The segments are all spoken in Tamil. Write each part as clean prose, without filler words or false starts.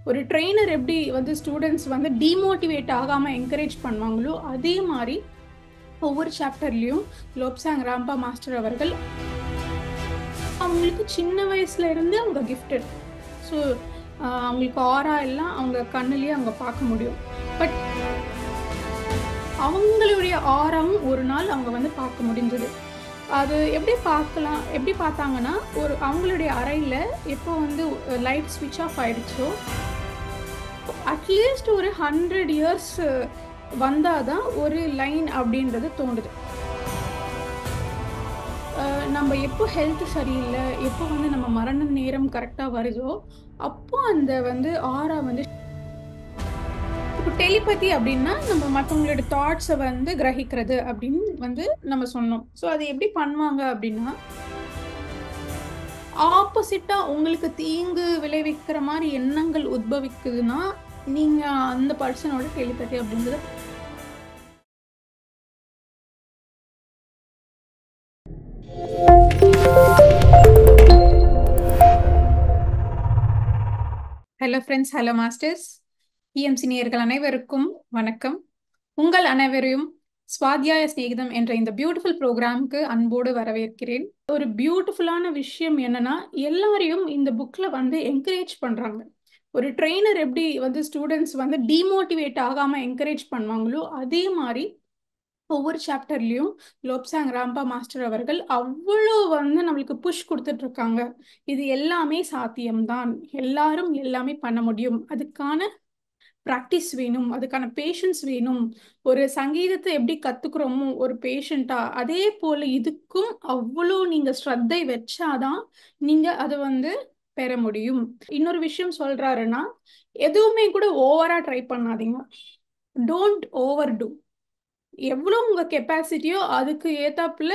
ஒரு ட்ரெய்னர் எப்படி வந்து ஸ்டூடெண்ட்ஸ் வந்து டிமோட்டிவேட் ஆகாம என்கரேஜ் பண்ணுவாங்களோ, அதே மாரி ஒவ்வொரு சாப்டர்லயும் லோப்சாங் ராம்பா மாஸ்டர் அவர்கள் அவங்களுக்கு சின்ன வயசுல இருந்து அவங்க கிஃப்டட். ஸோ அவங்களுக்கு ஆரா எல்லாம் அவங்க கண்ணுலயே அவங்க பார்க்க முடியும். பட் அவங்களுடைய ஆராவும் ஒரு நாள் அவங்க வந்து பார்க்க முடிஞ்சது. அது எப்படி பார்த்தாங்கன்னா, அவங்களுடைய அறையில எப்போ வந்து லைட் ஸ்விட்ச் ஆஃப் ஆயிடுச்சோ, அட்லீஸ்ட் ஒரு 100 இயர்ஸ் வந்தாதான் ஒரு லைன் அப்படின்றது தோன்றுது. நம்ம எப்போ ஹெல்த் சரியில்லை, எப்போ வந்து நம்ம மரண நேரம் கரெக்டாக வருதோ, அப்போ அந்த வந்து ஆரா வந்து இப்போ டெலிபதி அப்படின்னா நம்ம மற்றவங்களோட தாட்ஸை வந்து கிரகிக்கிறது அப்படின்னு வந்து நம்ம சொன்னோம். ஸோ அது எப்படி பண்ணுவாங்க அப்படின்னா, ஆப்போசிட்டா உங்களுக்கு தீங்கு விளைவிக்கிற மாதிரி எண்ணங்கள் உத்பவிக்குதுன்னா, நீங்க அந்த பர்சனோட டெலிபதி அப்படின்றத hello friends, hello masters, EMC நேயர்கள் அனைவருக்கும் வணக்கம். உங்கள் அனைவரையும் ஸ்வாத்தியாய சிநேகிதம் என்ற இந்த பியூட்டிஃபுல் ப்ரோக்ராமுக்கு அன்போடு வரவேற்கிறேன். ஒரு பியூட்டிஃபுல்லான விஷயம் என்னன்னா, எல்லாரையும் இந்த புக்ல வந்து என்கரேஜ் பண்றாங்க. ஒரு ட்ரெய்னர் எப்படி வந்து ஸ்டூடெண்ட்ஸ் வந்து டிமோட்டிவேட் ஆகாம என்கரேஜ் பண்ணுவாங்களோ, அதே மாதிரி ஒவ்வொரு சாப்டர்லயும் லோப்சாங் ராம்பா மாஸ்டர் அவர்கள் அவ்வளோ வந்து நம்மளுக்கு புஷ் கொடுத்துட்டு இருக்காங்க. இது எல்லாமே சாத்தியம்தான், எல்லாரும் எல்லாமே பண்ண முடியும், அதுக்கான ப்ராக்டிஸ் வேணும், அதுக்கான பேஷன்ஸ் வேணும். ஒரு சங்கீதத்தை எப்படி கத்துக்கிறோமோ ஒரு பேஷண்டா, அதே போல இதுக்கும் அவ்வளோ நீங்க ஸ்ரத்தை வச்சாதான் நீங்க அதை வந்து பெற முடியும். இன்னொரு விஷயம் சொல்றாருன்னா, எதுவுமே கூட ஓவரா ட்ரை பண்ணாதீங்க. Don't overdo. எவ்வளோ உங்க கெப்பாசிட்டியோ அதுக்கு ஏத்தாப்புல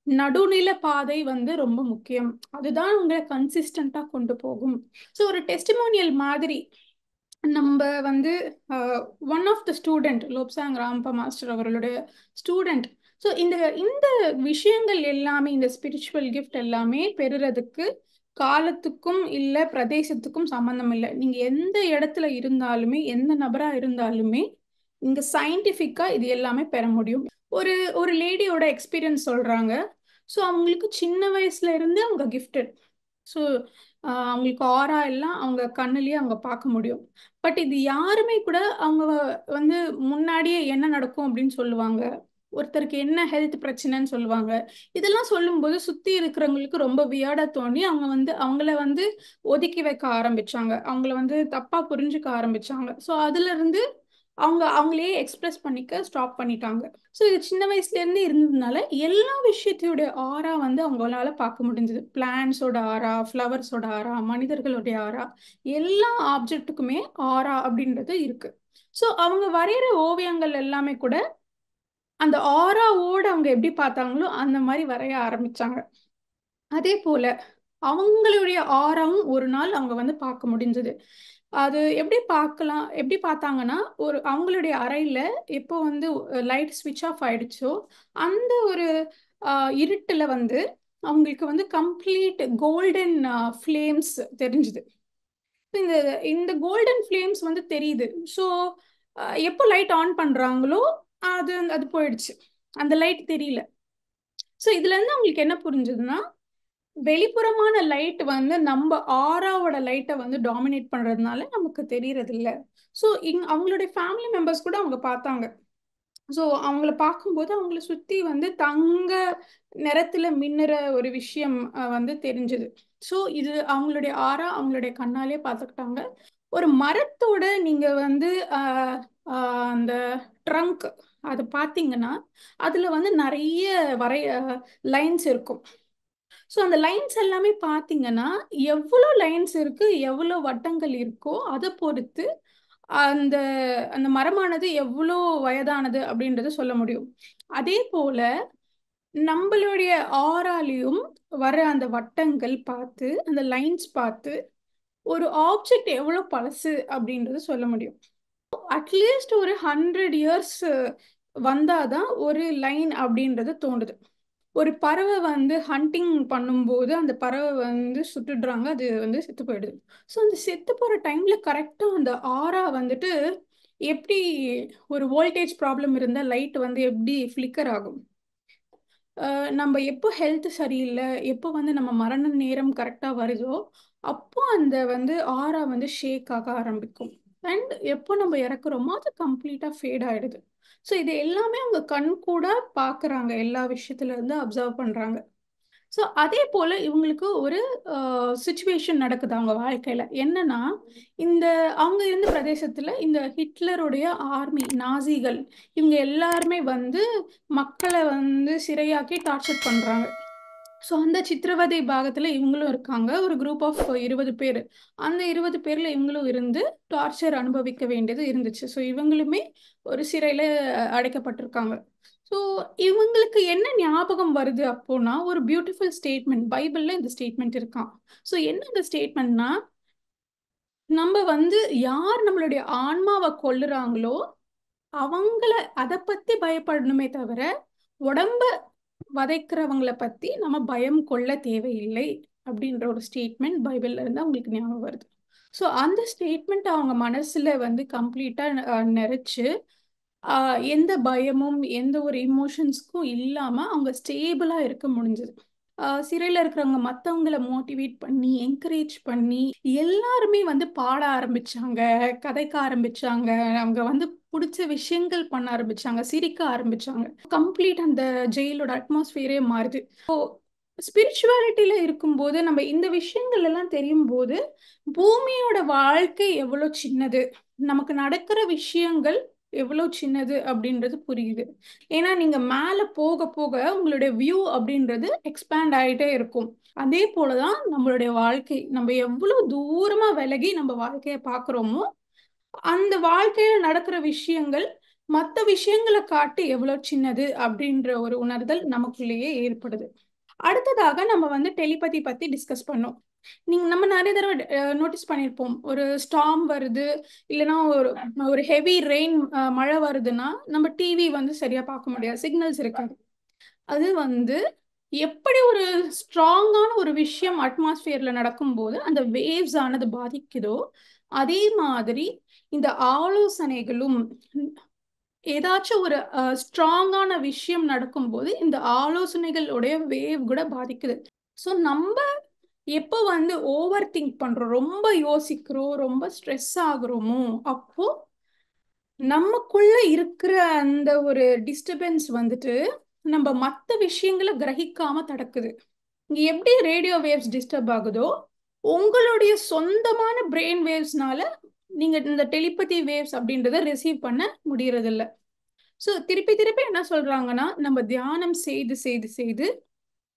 நடுநிலை பாதை வந்து ரொம்ப முக்கியம். அதுதான் உங்களை கன்சிஸ்டண்டா கொண்டு போகும். ஸோ ஒரு டெஸ்டிமோனியல் மாதிரி நம்ம வந்து one of the student, Lobsang Rampa master அவர்களுடைய ஸ்டூடெண்ட். ஸோ இந்த இந்த விஷயங்கள் எல்லாமே, இந்த ஸ்பிரிச்சுவல் கிஃப்ட் எல்லாமே பெறுறதுக்கு காலத்துக்கும் இல்லை பிரதேசத்துக்கும் சம்மந்தம் இல்லை. நீங்க எந்த இடத்துல இருந்தாலுமே, எந்த நபரா இருந்தாலுமே இங்க சயின்டிஃபிக்கா இது எல்லாமே பெற முடியும். ஒரு ஒரு லேடியோட எக்ஸ்பீரியன்ஸ் சொல்றாங்க. ஸோ அவங்களுக்கு சின்ன வயசுல இருந்து அவங்க கிஃப்டட். ஸோ அவங்களுக்கு ஆரா எல்லாம் அவங்க கண்ணுலயே அவங்க பார்க்க முடியும். பட் இது யாருமே கூட அவங்க வந்து முன்னாடியே என்ன நடக்கும் அப்படின்னு சொல்லுவாங்க, ஒருத்தருக்கு என்ன ஹெல்த் பிரச்சனைன்னு சொல்லுவாங்க. இதெல்லாம் சொல்லும்போது சுத்தி இருக்கிறவங்களுக்கு ரொம்ப வியர்டா தோணி அவங்க வந்து அவங்கள வந்து ஒதுக்கி வைக்க ஆரம்பிச்சாங்க, அவங்கள வந்து தப்பா புரிஞ்சுக்க ஆரம்பிச்சாங்க. ஸோ அதுல இருந்து அவங்களே எக்ஸ்பிரஸ் பண்ணிக்க ஸ்டாப் பண்ணிட்டாங்க. ஸோ இது சின்ன வயசுல இருந்து இருந்ததுனால எல்லா விஷயத்தையோட ஆரா வந்து அவங்களால பார்க்க முடிஞ்சது. பிளான்ஸோட ஆரா, ஃப்ளவர்ஸோட ஆரா, மனிதர்களுடைய ஆரா, எல்லா ஆப்ஜெக்ட்டுக்குமே ஆரா அப்படின்றது இருக்கு. ஸோ அவங்க வரைகிற ஓவியங்கள் எல்லாமே கூட அந்த ஆராவோட அவங்க எப்படி பார்த்தாங்களோ அந்த மாதிரி வரைய ஆரம்பிச்சாங்க. அதே போல அவங்களுடைய ஆராவும் ஒரு நாள் அவங்க வந்து பார்க்க முடிஞ்சது. அது எப்படி பார்த்தாங்கன்னா, அவங்களுடைய அறையில எப்போ வந்து லைட் ஸ்விட்ச் ஆஃப் ஆயிடுச்சோ, அந்த ஒரு இருட்டுல வந்து அவங்களுக்கு வந்து கம்ப்ளீட் கோல்டன் ஃப்ளேம்ஸ் தெரிஞ்சுது. இந்த இந்த கோல்டன் ஃப்ளேம்ஸ் வந்து தெரியுது. ஸோ எப்போ லைட் ஆன் பண்றாங்களோ அது அது போயிடுச்சு, அந்த லைட் தெரியல. ஸோ இதுல இருந்து அவங்களுக்கு என்ன புரிஞ்சுதுன்னா, வெளிப்புறமான லைட் வந்து நம்ம ஆராவோட லைட்டை வந்து டாமினேட் பண்றதுனால நமக்கு தெரியறது இல்லை. ஸோ அவங்களுடைய ஃபேமிலி மெம்பர்ஸ் கூட அவங்க பார்த்தாங்க. ஸோ அவங்கள பார்க்கும்போது அவங்கள சுத்தி வந்து தங்க நிறத்துல மின்னுற ஒரு விஷயம் வந்து தெரிஞ்சது. ஸோ இது அவங்களுடைய ஆரா அவங்களுடைய கண்ணாலே பார்த்துக்கிட்டாங்க. ஒரு மரத்தோட நீங்க வந்து அந்த ட்ரங்க் அதை பார்த்தீங்கன்னா அதுல வந்து நிறைய லைன்ஸ் இருக்கும். ஸோ அந்த லைன்ஸ் எல்லாமே பார்த்தீங்கன்னா எவ்வளோ லைன்ஸ் இருக்கு, எவ்வளோ வட்டங்கள் இருக்கோ அதை பொறுத்து அந்த அந்த மரமானது எவ்வளோ வயதானது அப்படின்றத சொல்ல முடியும். அதே போல நம்மளுடைய ஆராலையும் வர அந்த வட்டங்கள் பார்த்து, அந்த லைன்ஸ் பார்த்து ஒரு ஆப்ஜெக்ட் எவ்வளோ பழசு அப்படின்றத சொல்ல முடியும். அட்லீஸ்ட் ஒரு 100 இயர்ஸ் வந்தாதான் ஒரு லைன் அப்படின்றது தோன்றுது. ஒரு பறவை வந்து ஹண்டிங் பண்ணும்போது அந்த பறவை வந்து சுட்டுடுறாங்க, அது வந்து செத்து போயிடுது. ஸோ அந்த செத்து போகிற டைமில் கரெக்டாக அந்த ஆரா வந்துட்டு எப்படி ஒரு வோல்டேஜ் ப்ராப்ளம் இருந்தால் லைட் வந்து எப்படி ஃப்ளிக்கர் ஆகும். நம்ம எப்போ ஹெல்த் சரியில்லை, எப்போ வந்து நம்ம மரண நேரம் கரெக்டாக வருதோ அப்போ அந்த வந்து ஆரா வந்து ஷேக் ஆக ஆரம்பிக்கும். அண்ட் எப்போ நம்ம இறக்குறோமோ அது கம்ப்ளீட்டாக ஃபேட் ஆகிடுது. ஸோ இது எல்லாமே அவங்க கண் கூட பார்க்குறாங்க, எல்லா விஷயத்துல இருந்து அப்சர்வ் பண்ணுறாங்க. ஸோ அதே போல் இவங்களுக்கு ஒரு சுச்சுவேஷன் நடக்குது அவங்க வாழ்க்கையில். என்னன்னா, இந்த அவங்க இருந்த பிரதேசத்தில் இந்த ஹிட்லருடைய ஆர்மி நாசிகள் இவங்க எல்லாருமே வந்து மக்களை வந்து சிறையாக்கி டார்ச்சர் பண்ணுறாங்க. ஸோ அந்த சித்திரவதை பாகத்தில் இவங்களும் இருக்காங்க. ஒரு குரூப் ஆஃப் 20 பேர். அந்த 20 பேரில் இவங்களும் இருந்து டார்ச்சர் அனுபவிக்க வேண்டியது இருந்துச்சு. ஸோ இவங்களுமே ஒரு சிறையில் அடைக்கப்பட்டிருக்காங்க. ஸோ இவங்களுக்கு என்ன ஞாபகம் வருது அப்போனா, ஒரு பியூட்டிஃபுல் ஸ்டேட்மெண்ட் பைபிளில் இந்த ஸ்டேட்மெண்ட் இருக்கான். ஸோ என்ன இந்த ஸ்டேட்மெண்ட்னா, நம்ம வந்து யார் நம்மளுடைய ஆன்மாவை கொல்லுறாங்களோ அவங்கள அதை பற்றி பயப்படணுமே தவிர உடம்ப வதைக்கிறவங்கள பற்றி நம்ம பயம் கொள்ள தேவையில்லை அப்படின்ற ஒரு ஸ்டேட்மெண்ட் பைபிள்ல இருந்து அவங்களுக்கு ஞாபகம் வருது. ஸோ அந்த ஸ்டேட்மெண்ட் அவங்க மனசுல வந்து கம்ப்ளீட்டா நிறைச்சு எந்த பயமும் எந்த ஒரு இமோஷன்ஸ்க்கும் இல்லாம அவங்க ஸ்டேபிளா இருக்க முடிஞ்சது. சிறையில் இருக்கிறவங்க மற்றவங்களை மோட்டிவேட் பண்ணி என்கரேஜ் பண்ணி எல்லாருமே வந்து பாட ஆரம்பிச்சாங்க, கதைக்க ஆரம்பிச்சாங்க, அவங்க வந்து பிடிச்ச விஷயங்கள் பண்ண ஆரம்பிச்சாங்க, சிரிக்க ஆரம்பிச்சாங்க. கம்ப்ளீட் அந்த ஜெயிலோட அட்மாஸ்பியரே மாறுது. ஸ்பிரிச்சுவாலிட்டியில இருக்கும்போது நம்ம இந்த விஷயங்கள் எல்லாம் தெரியும் போது பூமியோட வாழ்க்கை எவ்வளோ சின்னது, நமக்கு நடக்கிற விஷயங்கள் எவ்வளோ சின்னது அப்படின்றது புரியுது. ஏன்னா நீங்க மேல போக போக உங்களுடைய வியூ அப்படின்றது எக்ஸ்பேண்ட் ஆகிட்டே இருக்கும். அதே போலதான் நம்மளுடைய வாழ்க்கை. நம்ம எவ்வளவு தூரமா விலகி நம்ம வாழ்க்கையை பார்க்குறோமோ அந்த வாழ்க்கையில நடக்கிற விஷயங்கள் மற்ற விஷயங்களை காட்டி எவ்வளவு சின்னது அப்படின்ற ஒரு உணர்தல் நமக்குள்ளேயே ஏற்படுது. அடுத்ததாக நம்ம வந்து டெலிபதி பத்தி டிஸ்கஸ் பண்ணோம். நம்ம நிறைய தடவை நோட்டீஸ் பண்ணியிருப்போம். ஒரு ஸ்டார்ம் வருது, இல்லைன்னா ஒரு ஒரு ஹெவி ரெயின், மழை வருதுன்னா நம்ம டிவி வந்து சரியா பார்க்க முடியாது, சிக்னல்ஸ் இருக்காது. அது வந்து எப்படி ஒரு ஸ்ட்ராங்கான ஒரு விஷயம் அட்மாஸ்பியர்ல நடக்கும்போது அந்த வேவ்ஸ் ஆனது பாதிக்குதோ அதே மாதிரி இந்த ஆலோசனைகளும் ஏதாச்சும் ஒரு ஸ்ட்ராங்கான விஷயம் நடக்கும்போது இந்த ஆலோசனைகளுடைய வேவ் கூட பாதிக்குது. ஸோ நம்ம எப்போ வந்து ஓவர் திங்க் பண்றோம், ரொம்ப யோசிக்கிறோம், ரொம்ப ஸ்ட்ரெஸ் ஆகுறோமோ அப்போ நமக்குள்ள இருக்கிற அந்த ஒரு டிஸ்டர்பன்ஸ் வந்துட்டு நம்ம மற்ற விஷயங்களை கிரகிக்காம தடுக்குது. இங்க எப்படி ரேடியோ வேவ்ஸ் டிஸ்டர்ப் ஆகுதோ உங்களுடைய சொந்தமான பிரெயின் வேவ்ஸ்னால நீங்க இந்த டெலிபதி வேவ்ஸ் அப்படின்றத ரிசீவ் பண்ண முடியறது இல்ல. ஸோ திருப்பி திருப்பி என்ன சொல்றாங்கன்னா, நம்ம தியானம் செய்து செய்து செய்து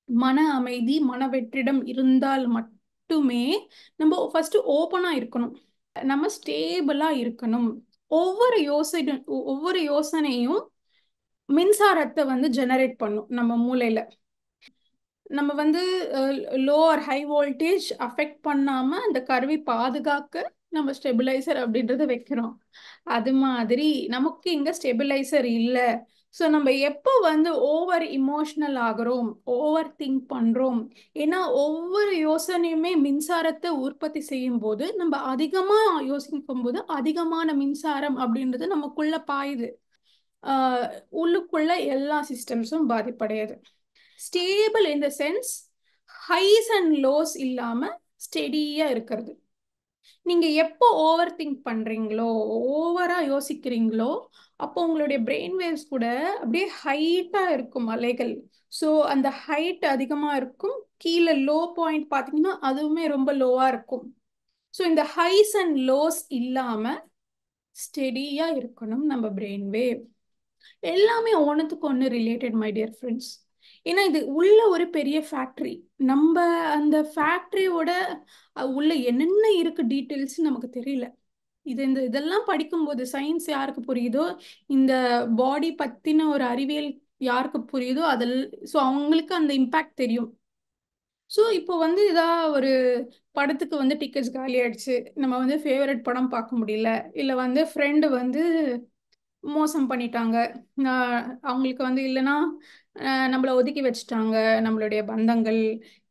மன அமைதி மன வெற்றிடம் இருந்தால் மட்டுமே நம்ம ஃபர்ஸ்ட் ஓப்பனா இருக்கணும், நம்ம ஸ்டேபிளா இருக்கணும். ஒவ்வொரு யோசனையும் மின்சாரத்தை வந்து ஜெனரேட் பண்ணும் நம்ம மூளையில. நம்ம வந்து low or high voltage affect பண்ணாம அந்த கருவி பாதுகாக்க நம்ம ஸ்டெபிளைசர் அப்படின்றத வைக்கிறோம். அது மாதிரி நமக்கு இங்க ஸ்டெபிளைசர் இல்லை. ஸோ நம்ம எப்போ வந்து ஓவர் இமோஷனல் ஆகிறோம், ஓவர் திங்க் பண்றோம். ஏன்னா ஒவ்வொரு யோசனையுமே மின்சாரத்தை உற்பத்தி செய்யும் போது நம்ம அதிகமா யோசிக்கும் போது அதிகமான மின்சாரம் அப்படின்றது நமக்குள்ள பாயுது. உள்ளுக்குள்ள எல்லா சிஸ்டம்ஸும் பாதிப்படையுது. Stable in the sense highs and lows இல்லாம ஸ்டெடியா இருக்கிறது. நீங்க எப்போ ஓவர் திங்க் பண்றீங்களோ, ஓவரா யோசிக்கிறீங்களோ அப்போ உங்களுடைய பிரெயின் வேவ்ஸ் கூட அப்படியே ஹைட்டா இருக்கும் அலைகள். ஸோ அந்த ஹைட் அதிகமா இருக்கும், கீழே லோ பாயிண்ட் பார்த்தீங்கன்னா அதுவுமே ரொம்ப லோவா இருக்கும். ஸோ இந்த ஹைஸ் அண்ட் லோஸ் இல்லாம ஸ்டெடியா இருக்கணும் நம்ம பிரெயின் வேவ். எல்லாமே ஒன்றுத்துக்கு ஒன்று ரிலேட்டட் மை டியர் ஃப்ரெண்ட்ஸ். ஏன்னா இது உள்ள ஒரு பெரிய ஃபேக்ட்ரி. நம்ம அந்த ஃபேக்ட்ரியோட உள்ள என்னென்ன இருக்கு டீட்டெயில்ஸ் நமக்கு தெரியல. இதெல்லாம் படிக்கும்போது சயின்ஸ் யாருக்கு புரியுதோ, இந்த பாடி பத்தின ஒரு அறிவியல் யாருக்கு புரியுதோ அதில் ஸோ அவங்களுக்கு அந்த இம்பேக்ட் தெரியும். ஸோ இப்போ வந்து ஒரு படத்துக்கு வந்து டிக்கெட்ஸ் காலி ஆயிடுச்சு, நம்ம வந்து ஃபேவரட் படம் பார்க்க முடியல, இல்லை வந்து ஃப்ரெண்டு வந்து மோசம் பண்ணிட்டாங்க, அவங்களுக்கு வந்து இல்லைன்னா நம்மளை ஒதுக்கி வச்சுட்டாங்க, நம்மளுடைய பந்தங்கள்,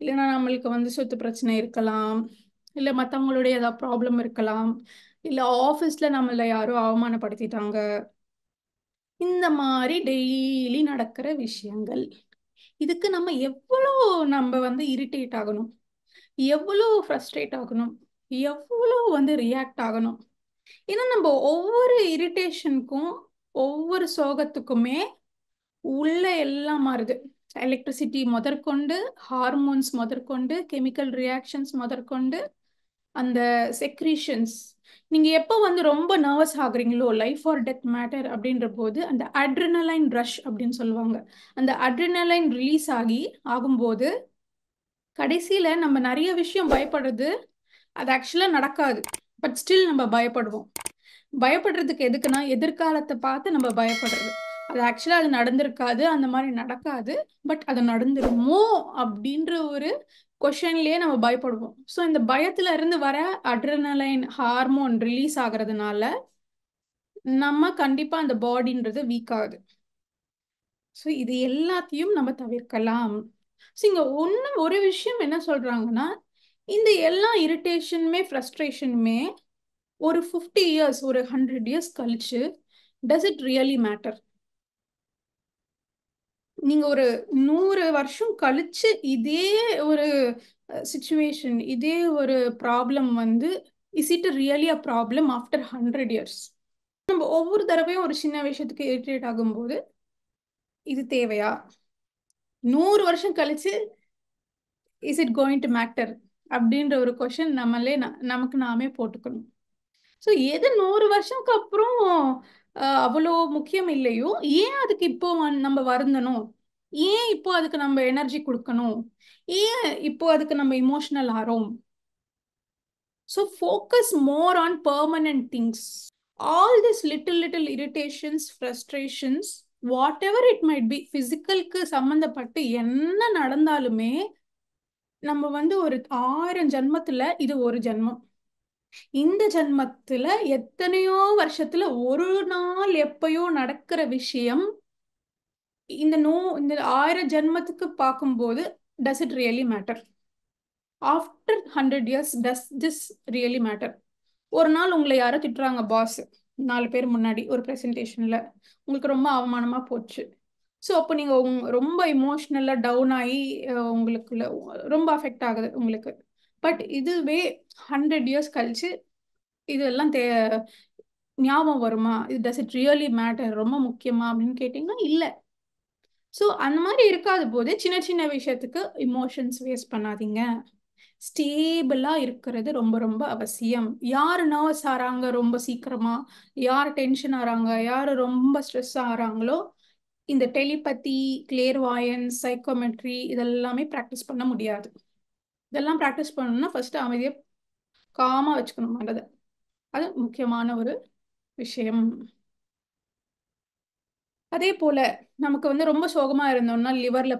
இல்லைன்னா நம்மளுக்கு வந்து சொத்து பிரச்சனை இருக்கலாம், இல்லை மற்றவங்களுடைய ஏதாவது ப்ராப்ளம் இருக்கலாம், இல்லை ஆஃபீஸில் நம்மளை யாரோ அவமானப்படுத்திட்டாங்க. இந்த மாதிரி டெய்லி நடக்கிற விஷயங்கள். இதுக்கு நம்ம வந்து இரிட்டேட் ஆகணும், எவ்வளோ ஃப்ரஸ்ட்ரேட் ஆகணும், எவ்வளோ வந்து ரியாக்ட் ஆகணும். ஏன்னா நம்ம ஒவ்வொரு இரிட்டேஷனுக்கும், ஒவ்வொரு சோகத்துக்குமே உள்ள எல்லாம் மாறுது. எலக்ட்ரிசிட்டி முதற்கொண்டு, ஹார்மோன்ஸ் முதற்கொண்டு, கெமிக்கல் ரியாக்ஷன்ஸ் முதற்கொண்டு, அந்த செக்ரீஷன்ஸ். நீங்க எப்போ வந்து ரொம்ப நர்வஸ் ஆகுறீங்களோ, லைஃப் ஆர் டெத் மேட்டர் அப்படின்ற போது அந்த அட்ரினலைன் ரஷ் அப்படின்னு சொல்லுவாங்க, அந்த அட்ரினலைன் ரிலீஸ் ஆகும்போது கடைசியில நம்ம நிறைய விஷயம் பயப்படுறது அது ஆக்சுவலா நடக்காது. பட் ஸ்டில் நம்ம பயப்படுவோம். பயப்படுறதுக்கு எதுக்குன்னா, எதிர்காலத்தை பார்த்து நம்ம பயப்படுறது. அது ஆக்சுவலா அது நடந்திருக்காது, அந்த மாதிரி நடக்காது, பட் அது நடந்துருமோ அப்படின்ற ஒரு கொஷன்லயே நம்ம பயப்படுவோம். ஸோ இந்த பயத்துல இருந்து வர அட்ரினலைன் ஹார்மோன் ரிலீஸ் ஆகுறதுனால நம்ம கண்டிப்பா அந்த பாடின்றது வீக் ஆகுது. ஸோ இது எல்லாத்தையும் நம்ம தவிர்க்கலாம். ஸோ இங்க ஒரு விஷயம் என்ன சொல்றாங்கன்னா, இந்த எல்லா இரிட்டேஷனுமே ஃப்ரஸ்ட்ரேஷனுமே ஒரு 50 இயர்ஸ், ஒரு 100 இயர்ஸ் கழிச்சு டஸ் இட் ரியலி மேட்டர்? நீங்க ஒரு 100 வருஷம் கழிச்சு இதே ஒரு சுச்சுவேஷன், இதே ஒரு ப்ராப்ளம் வந்து is it really a problem after 100 years? நம்ம ஒவ்வொரு தடவையும் ஒரு சின்ன விஷயத்துக்கு இரிட்டேட் ஆகும்போது இது தேவையா? 100 வருஷம் கழிச்சு is it going to matter அப்படின்ற ஒரு கொஷின் நமக்கு நாமே போட்டுக்கணும். ஸோ எது 100 வருஷம்க்கு அப்புறம் அவ்வளோ முக்கியம் இல்லையோ, ஏன் அதுக்கு இப்போ நம்ம வருந்தணும்? ஏன் இப்போ அதுக்கு நம்ம எனர்ஜி கொடுக்கணும்? ஏன் இப்போ அதுக்கு நம்ம இமோஷனல் ஆறோம்? So focus more on permanent things. All this little irritations, frustrations, whatever it might be, ஃபிசிக்கலுக்கு சம்மந்தப்பட்டு என்ன நடந்தாலுமே நம்ம வந்து ஒரு 1000 ஜென்மத்துல இது ஒரு ஜென்மம். இந்த ஜென்மத்துல எத்தனையோ வருஷத்துல ஒரு நாள் எப்பயோ நடக்கிற விஷயம் இந்த 1000 ஜென்மத்துக்கு பார்க்கும்போது does it really matter? After 100 years does this really matter? ஒரு நாள் உங்களை யாரோ திட்டுறாங்க, பாஸ், 4 பேர் முன்னாடி ஒரு ப்ரெசன்டேஷன்ல உங்களுக்கு ரொம்ப அவமானமா போச்சு. ஸோ அப்போ நீங்க ரொம்ப இமோஷனலா டவுன் ஆகி உங்களுக்குள்ள ரொம்ப அஃபெக்ட் ஆகுது உங்களுக்கு. பட் இதுவே 100 இயர்ஸ் கழிச்சு இதெல்லாம் ஞாபகம் வருமா? இது டஸ் இட் ரியலி மேட்டர், ரொம்ப முக்கியமா அப்படின்னு கேட்டீங்கன்னா இல்லை. ஸோ அந்த மாதிரி இருக்காத போது சின்ன சின்ன விஷயத்துக்கு இமோஷன்ஸ் வேஸ்ட் பண்ணாதீங்க. ஸ்டேபிளா இருக்கிறது ரொம்ப ரொம்ப அவசியம். யார் நர்வஸ் ஆறாங்க ரொம்ப சீக்கிரமா, யார் டென்ஷன் ஆறாங்க, யார் ரொம்ப ஸ்ட்ரெஸ் ஆறாங்களோ இந்த டெலிபதி, கிளியர்வாயன்ஸ், சைக்கோமெட்ரி இதெல்லாமே ப்ராக்டிஸ் பண்ண முடியாது. இதெல்லாம் ப்ராக்டிஸ் பண்ணணும்னா ஃபர்ஸ்ட் அமைதியை காமா வச்சுக்கணும் மனதை. அது முக்கியமான ஒரு விஷயம். அதே போல நமக்கு வந்து ரொம்ப சோகமா இருந்தோம்னா லிவர்ல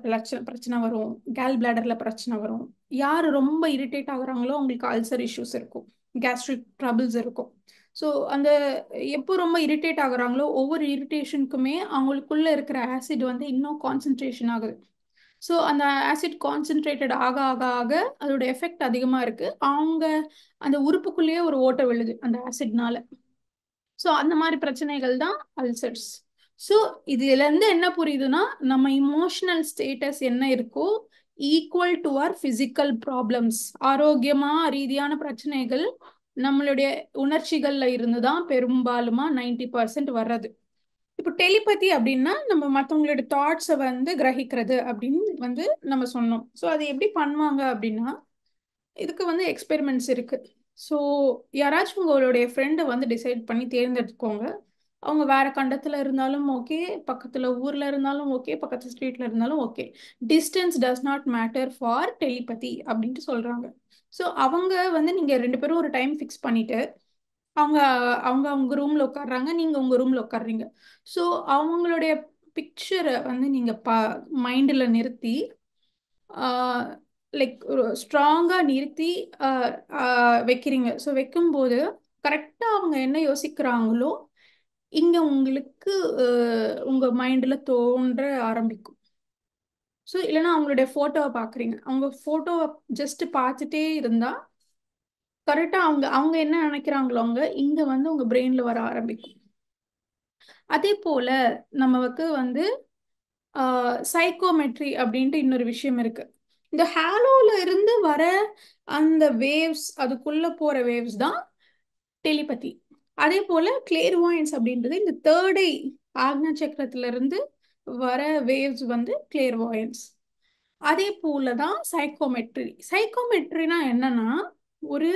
பிரச்சனை வரும், கேல் பிளாடர்ல பிரச்சனை வரும். யார் ரொம்ப இரிட்டேட் ஆகுறாங்களோ அவங்களுக்கு அல்சர் இஷ்யூஸ் இருக்கும், கேஸ்ட்ரிக் ட்ரபிள்ஸ் இருக்கும். ஸோ அந்த எப்போ ரொம்ப இரிட்டேட் ஆகுறாங்களோ ஒவ்வொரு இரிட்டேஷனுக்குமே அவங்களுக்குள்ள இருக்கிற ஆசிட் வந்து இன்னும் கான்சென்ட்ரேஷன் ஆகுது. ஸோ அந்த ஆசிட் கான்சென்ட்ரேட்டட் ஆக ஆக ஆக அதோட எஃபெக்ட் அதிகமாக இருக்கு. அவங்க அந்த உறுப்புக்குள்ளேயே ஒரு ஓட்டை விழுது அந்த ஆசிட்னால. ஸோ அந்த மாதிரி பிரச்சனைகள் தான் அல்சர்ஸ். ஸோ இதுல இருந்து என்ன புரியுதுன்னா, நம்ம இமோஷனல் ஸ்டேட்டஸ் என்ன இருக்கோ equal to our physical problems. ஆரோக்கியமா ரீதியான பிரச்சனைகள் நம்மளுடைய உணர்ச்சிகள்ல இருந்து தான் பெரும்பாலுமா 90% வர்றது. இப்போ டெலிபதி அப்படின்னா நம்ம மற்றவங்களோட தாட்ஸை வந்து கிரகிக்கிறது அப்படின்னு வந்து நம்ம சொன்னோம். ஸோ அது எப்படி பண்ணுவாங்க அப்படின்னா, இதுக்கு வந்து எக்ஸ்பெரிமெண்ட்ஸ் இருக்கு. ஸோ யாராச்சும் உங்களுடைய ஃப்ரெண்டை வந்து டிசைட் பண்ணி தேர்ந்தெடுத்துக்கோங்க. அவங்க வேற கண்டத்துல இருந்தாலும் ஓகே, பக்கத்துல ஊர்ல இருந்தாலும் ஓகே, பக்கத்து ஸ்ட்ரீட்ல இருந்தாலும் okay. Distance does not matter for telepathy அப்படின்ட்டு சொல்றாங்க. ஸோ அவங்க வந்து நீங்க 2 பேரும் ஒரு டைம் ஃபிக்ஸ் பண்ணிட்டு அவங்க அவங்க அவங்க ரூம்ல உட்காடுறாங்க, நீங்க உங்க ரூம்ல உட்காடுறீங்க. ஸோ அவங்களுடைய பிக்சரை வந்து நீங்க மைண்ட்ல நிறுத்தி லைக் ஒரு ஸ்ட்ராங்கா நிறுத்தி வைக்கிறீங்க. ஸோ வைக்கும்போது கரெக்டா அவங்க என்ன யோசிக்கிறாங்களோ இங்க உங்களுக்கு உங்க மைண்ட்ல தோன்ற ஆரம்பிக்கும். ஸோ இல்லைன்னா அவங்களுடைய ஃபோட்டோவை பார்க்குறீங்க, அவங்க ஃபோட்டோவை ஜஸ்ட் பார்த்துட்டே இருந்தா கரெக்டாக அவங்க அவங்க என்ன நினைக்கிறாங்களோ அவங்க இங்கே வந்து உங்கள் பிரெயினில் வர ஆரம்பிக்கும். அதே போல் நமக்கு வந்து சைக்கோமெட்ரி அப்படின்ட்டு இன்னொரு விஷயம் இருக்கு. இந்த ஹாலோல இருந்து வர அந்த வேவ்ஸ், அதுக்குள்ள போற வேவ்ஸ் தான் டெலிபதி. அதே போல கிளேர்வாயன்ஸ் அப்படின்றது இந்த தேர்ட் ஐ ஆக்னா சக்கரத்துல இருந்து வர வேவ்ஸ் வந்து கிளேர்வாயன்ஸ். அதே போல தான் சைக்கோமெட்ரி. சைக்கோமெட்ரினா என்னன்னா, ஒரு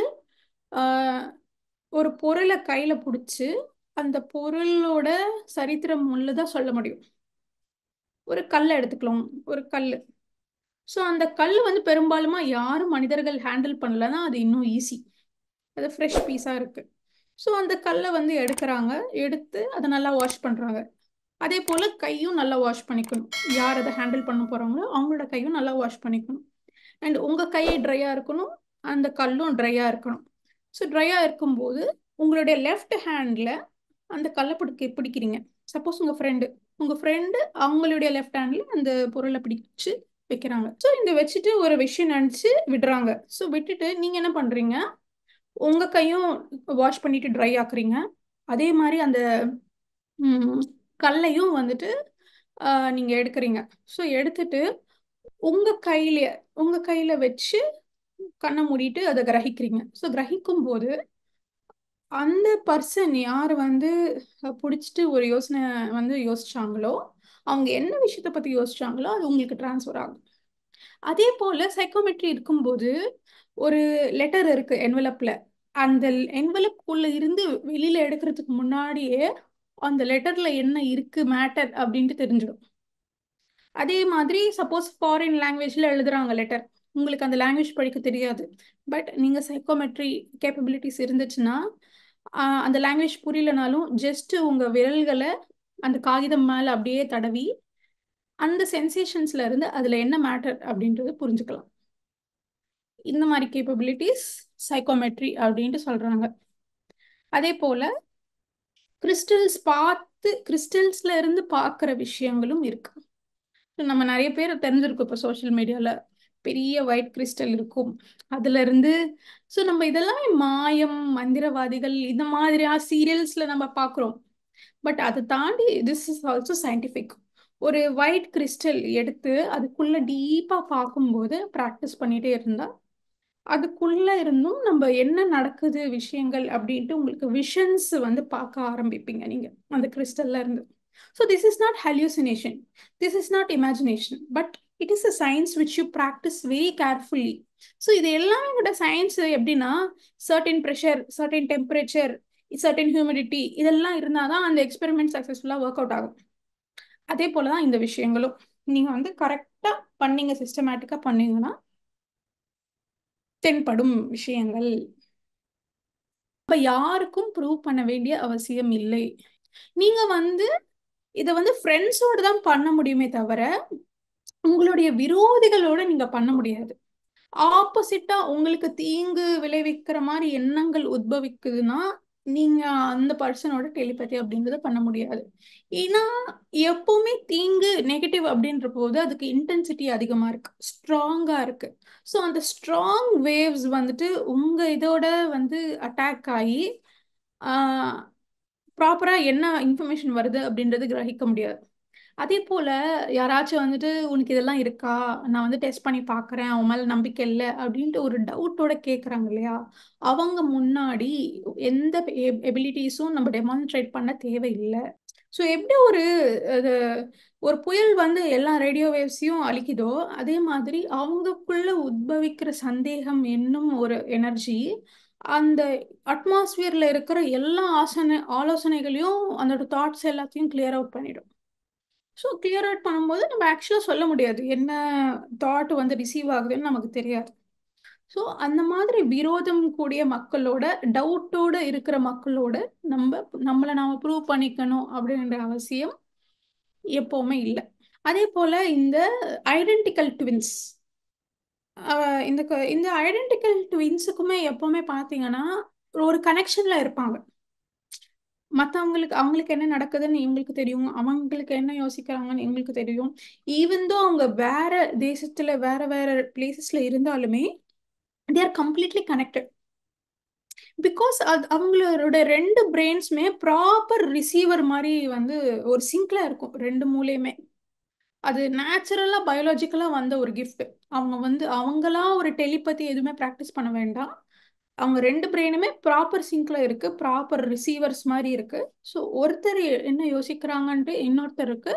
ஆஹ், ஒரு பொருளை கையில பிடிச்சி அந்த பொருளோட சரித்திரம் உள்ளதான் சொல்ல முடியும். ஒரு கல்லை எடுத்துக்கலாம், ஒரு கல். ஸோ அந்த கல் வந்து பெரும்பாலுமா யாரும் மனிதர்கள் ஹேண்டில் பண்ணலன்னா அது இன்னும் ஈஸி, அது ஃப்ரெஷ் பீஸாக இருக்குது. ஸோ அந்த கல்லை வந்து எடுக்கிறாங்க, எடுத்து அதை நல்லா வாஷ் பண்ணுறாங்க. அதே போல் கையும் நல்லா வாஷ் பண்ணிக்கணும். யார் அதை ஹேண்டில் பண்ண போகிறாங்களோ அவங்களோட கையும் நல்லா வாஷ் பண்ணிக்கணும். அண்ட் உங்கள் கை ட்ரையாக இருக்கணும், அந்த கல்லும் ட்ரையாக இருக்கணும். ஸோ ட்ரையாக இருக்கும்போது உங்களுடைய லெஃப்ட் ஹேண்டில் அந்த கல்லை பிடிக்கிறீங்க. சப்போஸ் உங்கள் ஃப்ரெண்டு அவங்களுடைய லெஃப்ட் ஹேண்டில் அந்த பொருளை பிடிச்சு வைக்கிறாங்க. ஸோ இந்த வச்சுட்டு ஒரு விஷயம் நினச்சி விடுறாங்க. ஸோ விட்டுட்டு நீங்கள் என்ன பண்ணுறீங்க, உங்கள் கையும் வாஷ் பண்ணிட்டு ட்ரை ஆக்குறீங்க. அதே மாதிரி அந்த கல்லையும் வந்துட்டு நீங்கள் எடுக்கிறீங்க. ஸோ எடுத்துட்டு உங்கள் கையில் வச்சு கண்ணை மூடிட்டு அதை கிரகிக்கிறீங்க. ஸோ கிரகிக்கும் போது அந்த பர்சன் யார் வந்து பிடிச்சிட்டு ஒரு யோசனை வந்து யோசிச்சாங்களோ, அவங்க என்ன விஷயத்தை பற்றி யோசிச்சாங்களோ அது உங்களுக்கு டிரான்ஸ்ஃபர் ஆகும். அதே போல் சைக்கோமெட்ரி இருக்கும்போது ஒரு லெட்டர் இருக்கு என்வலப்பில். அந்த என்வலப்புக்குள்ள இருந்து வெளியில் எடுக்கிறதுக்கு முன்னாடியே அந்த லெட்டரில் என்ன இருக்கு மேட்டர் அப்படின்ட்டு தெரிஞ்சிடும். அதே மாதிரி சப்போஸ் ஃபாரின் லாங்குவேஜில் எழுதுறாங்க லெட்டர், உங்களுக்கு அந்த லாங்குவேஜ் படிக்க தெரியாது, பட் நீங்கள் சைக்கோமெட்ரி கேப்பபிலிட்டிஸ் இருந்துச்சுன்னா அந்த லாங்குவேஜ் புரியலனாலும் ஜஸ்ட் உங்கள் விரல்களை அந்த காகிதம் மேலே அப்படியே தடவி அந்த சென்சேஷன்ஸ்ல இருந்து அதில் என்ன மேட்டர் அப்படின்றது புரிஞ்சுக்கலாம். இந்த மாதிரி கேப்பபிலிட்டிஸ் சைக்கோமெட்ரி அப்படின்ட்டு சொல்கிறாங்க. அதே போல் கிறிஸ்டல்ஸ்ல இருந்து பார்க்குற விஷயங்களும் இருக்கு. நம்ம நிறைய பேர் தெரிஞ்சிருக்கோம், இப்போ சோஷியல் மீடியாவில் பெரிய ஒயிட் கிறிஸ்டல் இருக்கும் அதுல இருந்து. ஸோ நம்ம இதெல்லாமே மாயம், மந்திரவாதிகள் இந்த மாதிரியா சீரியல்ஸ்ல நம்ம பார்க்குறோம். பட் அதை தாண்டி திஸ் இஸ் ஆல்சோ சயின்டிஃபிக். ஒரு ஒயிட் கிறிஸ்டல் எடுத்து அதுக்குள்ள டீப்பா பார்க்கும்போது ப்ராக்டிஸ் பண்ணிட்டே இருந்தா அதுக்குள்ள இருந்தும் நம்ம என்ன நடக்குது விஷயங்கள் அப்படின்ட்டு உங்களுக்கு விஷன்ஸ் வந்து பார்க்க ஆரம்பிப்பீங்க நீங்க அந்த கிறிஸ்டல்ல இருந்து. So this is not hallucination, this is not imagination, but it is a science which you practise very carefully. So இது எல்லாமே கூட சயின்ஸ் எப்படின்னா, certain pressure, certain temperature, certain humidity இதெல்லாம் இருந்தால் தான் அந்த எக்ஸ்பெரிமெண்ட் சக்ஸஸ்ஃபுல்லாக ஒர்க் அவுட் ஆகும். அதே போல தான் இந்த விஷயங்களும் நீங்கள் வந்து கரெக்டாக பண்ணீங்க, சிஸ்டமேட்டிக்காக பண்ணீங்கன்னா தென்படும் விஷயங்கள். அப்ப யாருக்கும் ப்ரூவ் பண்ண வேண்டிய அவசியம் இல்லை. நீங்க வந்து இதை வந்து ஃப்ரெண்ட்ஸோட தான் பண்ண முடியுமே தவிர உங்களுடைய விரோதிகளோட நீங்க பண்ண முடியாது. ஆப்போசிட்டா உங்களுக்கு தீங்கு விளைவிக்கிற மாதிரி எண்ணங்கள் உத்பவிக்குதுன்னா நீங்க அந்த பர்சனோட டெலிபதி அப்படின்றத பண்ண முடியாது. ஏன்னா எப்பவுமே தீங்கு நெகட்டிவ் அப்படின்ற போது அதுக்கு இன்டென்சிட்டி அதிகமா இருக்கு, ஸ்ட்ராங்கா இருக்கு. ஸோ அந்த ஸ்ட்ராங் வேவ்ஸ் வந்துட்டு உங்க இதோட வந்து அட்டாக் ஆகி ப்ராப்பரா என்ன இன்ஃபர்மேஷன் வருது அப்படின்றது கிரகிக்க முடியாது. அதே போல யாராச்சும் வந்துட்டு உனக்கு இதெல்லாம் இருக்கா, நான் வந்து டெஸ்ட் பண்ணி பார்க்குறேன், அவன் மேலே நம்பிக்கை இல்லை அப்படின்ட்டு ஒரு டவுட்டோட கேட்குறாங்க இல்லையா, அவங்க முன்னாடி எந்த எபிலிட்டிஸும் நம்ம டெமான்ஸ்ட்ரேட் பண்ண தேவையில்லை. ஸோ எப்படி அது ஒரு புயல் வந்து எல்லா ரேடியோ வேவ்ஸையும் அழிக்குதோ அதே மாதிரி அவங்களுக்குள்ள உத்பவிக்கிற சந்தேகம் என்னும் ஒரு எனர்ஜி அந்த அட்மாஸ்பியர்ல இருக்கிற எல்லா ஆலோசனைகளையும் அதோட தாட்ஸ் எல்லாத்தையும் கிளியர் அவுட் பண்ணிடும். ஸோ கிளியர் அவுட் பண்ணும்போது நம்ம ஆக்சுவலாக சொல்ல முடியாது என்ன தாட் வந்து ரிசீவ் ஆகுதுன்னு நமக்கு தெரியாது. ஸோ அந்த மாதிரி விரோதம் கூடிய மக்களோட, டவுட்டோட இருக்கிற மக்களோட நம்மளை நாம ப்ரூவ் பண்ணிக்கணும் அப்படின்ற அவசியம் எப்பவுமே இல்லை. அதே போல இந்த ஐடென்டிக்கல் ட்வின்ஸ், இந்த ஐடென்டிக்கல் ட்வின்ஸுக்குமே எப்பவுமே பார்த்தீங்கன்னா ஒரு கனெக்ஷன்ல இருப்பாங்க. அவங்களுக்கு என்ன நடக்குதுன்னு இவங்களுக்கு தெரியும், அவங்களுக்கு என்ன யோசிக்கிறாங்கன்னு எங்களுக்கு தெரியும். ஈவன் தோ அவங்க வேற தேசத்துல வேற வேற பிளேசஸ்ல இருந்தாலுமே they are completely connected because அவங்களோட ரெண்டு பிரெயின்ஸுமே ப்ராப்பர் ரிசீவர் மாதிரி வந்து ஒரு சிங்க்ல இருக்கும் ரெண்டு மூலையுமே. அது நேச்சுரலா பயாலஜிக்கலா வந்த ஒரு கிஃப்ட். அவங்க வந்து அவங்களா ஒரு டெலிபதி எதுவுமே ப்ராக்டிஸ் பண்ண வேண்டாம். அவங்க ரெண்டு பிரெயினுமே ப்ராப்பர் சிங்க்ல இருக்கு, ப்ராப்பர் ரிசீவர்ஸ் மாதிரி இருக்கு. ஸோ ஒருத்தர் என்ன யோசிக்கிறாங்கன்ட்டு இன்னொருத்தருக்கு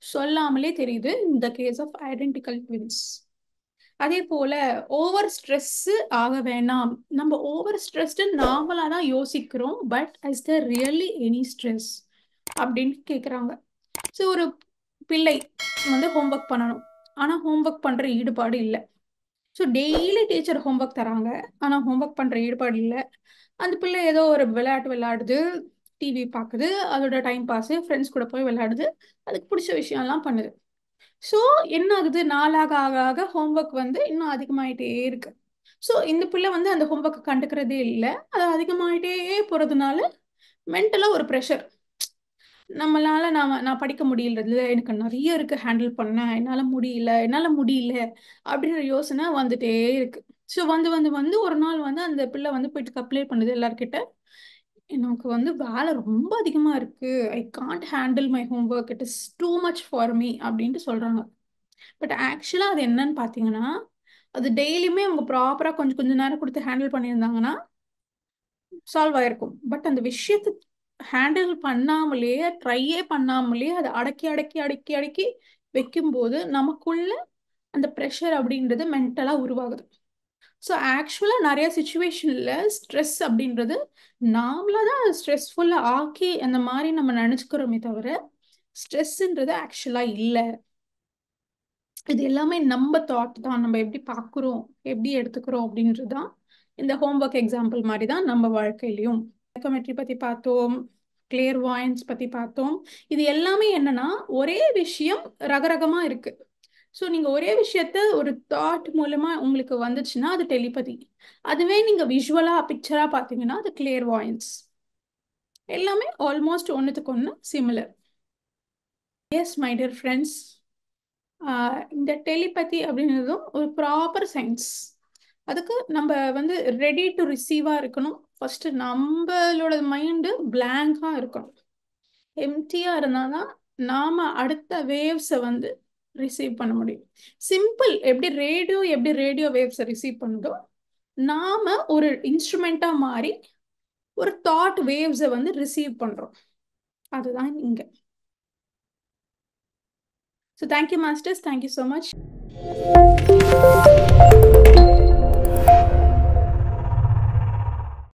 சொல்லாமலே தெரியுது. இந்த கேஸ் ஆஃப் ஐடென்டிக்கல் ட்வின்ஸ். அதே போல ஓவர் ஸ்ட்ரெஸ் ஆக வேணாம். நம்ம ஓவர் ஸ்ட்ரெஸ்டு நாமளா தான் யோசிக்கிறோம். But is there really any stress அப்படின்னு கேட்குறாங்க. ஸோ ஒரு பிள்ளை வந்து ஹோம்ஒர்க் பண்ணணும், ஆனால் ஹோம்ஒர்க் பண்ணுற ஈடுபாடு இல்லை. ஸோ டெய்லி டீச்சர் ஹோம்ஒர்க் தராங்க, ஆனால் ஹோம்ஒர்க் பண்ணுற ஈடுபாடு இல்லை. அந்த பிள்ளை ஏதோ ஒரு விளையாட்டு விளையாடுது, டிவி பார்க்குது, அதோட டைம் பாஸு, ஃப்ரெண்ட்ஸ் கூட போய் விளையாடுது, அதுக்கு பிடிச்ச விஷயம்லாம் பண்ணுது. ஸோ என்ன ஆகுது, நாளாக ஆக ஆக ஹோம்ஒர்க் வந்து இன்னும் அதிகமாயிட்டே இருக்கு. ஸோ இந்த பிள்ளை வந்து அந்த ஹோம்ஒர்க்கை கண்டுக்கிறதே இல்லை. அது அதிகமாயிட்டே போகிறதுனால மென்டலாக ஒரு ப்ரெஷர். நான் படிக்க முடியல, எனக்கு நிறைய இருக்கு ஹேண்டில் பண்ண, என்னால் முடியல அப்படின்ற யோசனை வந்துட்டே இருக்கு. ஸோ வந்து வந்து வந்து ஒரு நாள் வந்து அந்த பிள்ளை வந்து போயிட்டு கம்ப்ளைண்ட் பண்ணுது எல்லார்கிட்ட, எனக்கு வந்து வேலை ரொம்ப அதிகமா இருக்கு, I can't handle my homework, it is too much for me அப்படின்ட்டு சொல்றாங்க. பட் ஆக்சுவலா அது என்னன்னு பாத்தீங்கன்னா, அது டெய்லியுமே அவங்க ப்ராப்பரா கொஞ்சம் கொஞ்சம் நேரம் கொடுத்து ஹேண்டில் பண்ணியிருந்தாங்கன்னா சால்வ் ஆயிருக்கும். பட் அந்த விஷயத்தை ஹேண்டில் பண்ணாமலே, ட்ரையே பண்ணாமலே அதை அடக்கி அடக்கி அடக்கி அடக்கி வைக்கும்போது நமக்குள்ள அந்த ப்ரெஷர் அப்படின்றது மென்டலா உருவாகுது. ஸோ ஆக்சுவலா நிறைய சுச்சுவேஷன்ல ஸ்ட்ரெஸ் அப்படின்றது நாமளா தான் ஸ்ட்ரெஸ்ஃபுல்லா ஆக்கி அந்த மாதிரி நம்ம நினைச்சுக்கிறோமே தவிர ஸ்ட்ரெஸ்ன்றது ஆக்சுவலா இல்லை. இது எல்லாமே நம்ம தாட் தான், நம்ம எப்படி பார்க்குறோம், எப்படி எடுத்துக்கிறோம் அப்படின்றது தான். இந்த ஹோம்ஒர்க் எக்ஸாம்பிள் மாதிரி தான் நம்ம வாழ்க்கையிலையும் சைக்கோமெட்ரி பற்றி பார்த்தோம், கிளியர் வாயன்ஸ் பற்றி பார்த்தோம். இது எல்லாமே என்னன்னா ஒரே விஷயம் ரகரகமா இருக்கு. ஸோ நீங்கள் ஒரே விஷயத்த ஒரு தாட் மூலமா உங்களுக்கு வந்துச்சுன்னா அது டெலிபதி. அதுவே நீங்கள் விஷுவலாக பிக்சராக பார்த்தீங்கன்னா அது கிளியர் வாயன்ஸ். எல்லாமே ஆல்மோஸ்ட் ஒன்றுத்துக்கு ஒன்று similar. S my dear friends, இந்த டெலிபதி அப்படின்றதும் ஒரு ப்ராப்பர் சயின்ஸ். அதுக்கு நம்ம வந்து ரெடி டு ரிசீவாக இருக்கணும். ஃபர்ஸ்ட் நம்மளோட மைண்டு பிளாங்காக இருக்கணும், எம்டியாக இருந்தால் தான் நாம் அடுத்த வேவ்ஸை வந்து ரிசீவ் பண்ண முடியும். சிம்பிள், எப்படி ரேடியோ வேவ்ஸை ரிசீவ் பண்ணுதோ, நாம் ஒரு இன்ஸ்ட்ருமெண்ட்டாக மாறி ஒரு தாட் வேவ்ஸை வந்து ரிசீவ் பண்ணுறோம். அதுதான் இங்கே. So thank you, masters. Thank you so much.